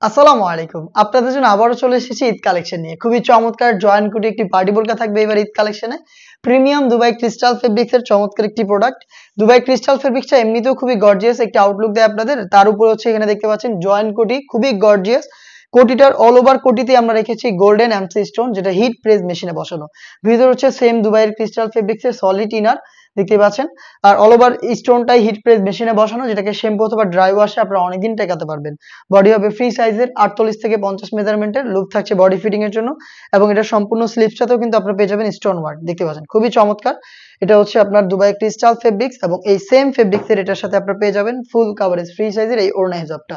আসসালামু আলাইকুম। আপনাদের জন্য আবারও চলে এসেছি ঈদ কালেকশন নিয়ে। খুবই চমৎকার জয়েন্ট কোটি একটি পার্টি বোরকা থাকবে এবার ঈদ কালেকশনে। প্রিমিয়াম দুবাই ক্রিস্টাল ফেব্রিক্স এর চমৎকার একটি প্রোডাক্ট। দুবাই ক্রিস্টাল ফেব্রিক্সটা এমনিতেও খুবই গর্জিয়াস একটা আউটলুক দেয় আপনাদের। তার উপর হচ্ছে এখানে দেখতে পাচ্ছেন জয়েন্ট কোটি খুবই গর্জিয়াস। কোটিটার অল ওভার কোটিতে আমরা রেখেছি গোল্ডেন এমসি স্টোন যেটা হিট প্রেস মেশিনে বসানো। ভিতর হচ্ছে সেম দুবাইয়ের ক্রিস্টাল ফেব্রিক্স এর সলিড ইনার দেখতে পাচ্ছেন। আর অল ওভার স্টোনটাই হিট প্রেস মেশিনে বসানো যেটাকে শ্যাম্পু অথবা ড্রাই ওয়াশে আপনারা অনেকদিন টেকাতে পারবেন। বডি হবে ফ্রি সাইজের 48 থেকে 50 মেজারমেন্টের, লুপ থাকছে বডি ফিটিং এর জন্য এবং এটা সম্পূর্ণ স্লিভসটাতেও কিন্তু আপনারা পেয়ে যাবেন স্টোন ওয়ার্ক দেখতে পাচ্ছেন খুবই চমৎকার। এটা হচ্ছে আপনার দুবাই ক্রিস্টাল ফেব্রিক্স এবং এই সেম ফেব্রিক্স এর এটার সাথে আপনারা পেয়ে যাবেন ফুল কাভারেজ ফ্রি সাইজের এই ওড়না হিজাবটা।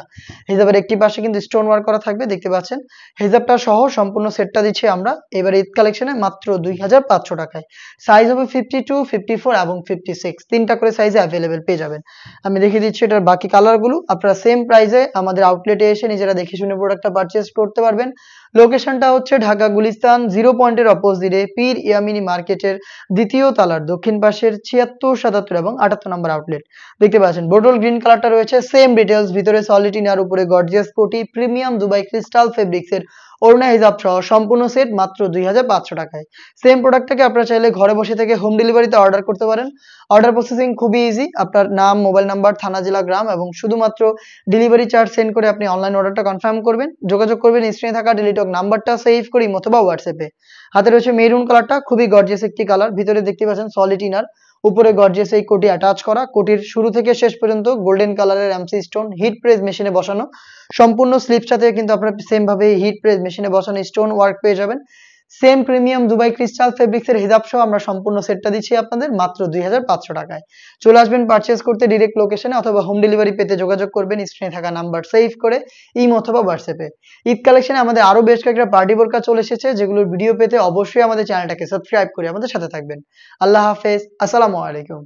হিজাবের একটি পাশে কিন্তু স্টোন ওয়ার্ক করা থাকবে দেখতে পাচ্ছেন। হিজাবটা সহ সম্পূর্ণ সেটটা দিচ্ছি আমরা এবার ঈদ কালেকশনে মাত্র 2500 টাকায়। সাইজ হবে 52, 54 এবং 56, তিনটা করে সাইজে অ্যাভেলেবেল পেয়ে যাবেন। আমি দেখিয়ে দিচ্ছি এটার বাকি কালারগুলো। আপনারা সেম প্রাইসে আমাদের আউটলেটে এসে নিজেরা দেখে শুনে প্রোডাক্টটা পারচেজ করতে পারবেন। লোকেশনটা হচ্ছে ঢাকা গুলিস্তান 0 পয়েন্টের অপোজিটে পীর ইয়ামিনী মার্কেটের দ্বিতীয় তলার দক্ষিণ পাশের 76, 77 এবং 78 নম্বর আউটলেট দেখতে পাচ্ছেন। বোটল গ্রিন কালারটা রয়েছে সেম ডিটেলস, ভিতরে সলিড ইনার, উপরে গর্জিয়াস কোটি, প্রিমিয়াম দুবাই ক্রিস্টাল ফেব্রিক্স এর ওড়না হিজাব সহ সম্পূর্ণ সেট মাত্র 2500 টাকায়। সেম প্রোডাক্টটাকে আপনারা চাইলে ঘরে বসে থেকে হোম ডেলিভারিতে অর্ডার করতে পারেন। অর্ডার প্রসেসিং খুবই ইজি। আপনার নাম, মোবাইল নাম্বার, থানা, জেলা, গ্রাম এবং শুধুমাত্র ডেলিভারি চার্জ সেন্ড করে আপনি অনলাইন অর্ডারটা কনফার্ম করবেন। যোগাযোগ করবেন স্ক্রিনে থাকা টেলিটক নাম্বারটা সেভ করে অথবা হোয়াটসঅ্যাপে। হাতে রয়েছে মেরুন কালারটা, খুবই গর্জিয়াস একটি কালার। ভিতরে দেখতে পাচ্ছেন সলিড ইনার, উপরে গর্জিয়াস এই কোটি অ্যাটাচ করা। কোটির শুরু থেকে শেষ পর্যন্ত গোল্ডেন কালারের এমসি স্টোন হিট প্রেস মেশিনে বসানো। সম্পূর্ণ স্লিপসটাতে কিন্তু আপনারা সেম ভাবে হিট প্রেস মেশিনে বসানো স্টোন ওয়ার্ক পেয়ে যাবেন। Same premium Dubai crystal fabrics এর হিজাব সহ আমরা সম্পূর্ণ সেটটা দিচ্ছি আপনাদের মাত্র 2500 টাকায়। চলে আসবেন পারচেজ করতে ডিরেক্ট লোকেশনে অথবা হোম ডেলিভারি পেতে যোগাযোগ করবেন স্ক্রিনে থাকা নাম্বার সেভ করে ইমো অথবা হোয়াটসঅ্যাপে। ঈদ কালেকশনে আমাদের আরো বেশ কয়েকটা পার্টি বোরকা চলে এসেছে যেগুলোর ভিডিও পেতে অবশ্যই আমাদের চ্যানেলটাকে সাবস্ক্রাইব করে আমাদের সাথে থাকবেন। আল্লাহ হাফেজ, আসসালামু আলাইকুম।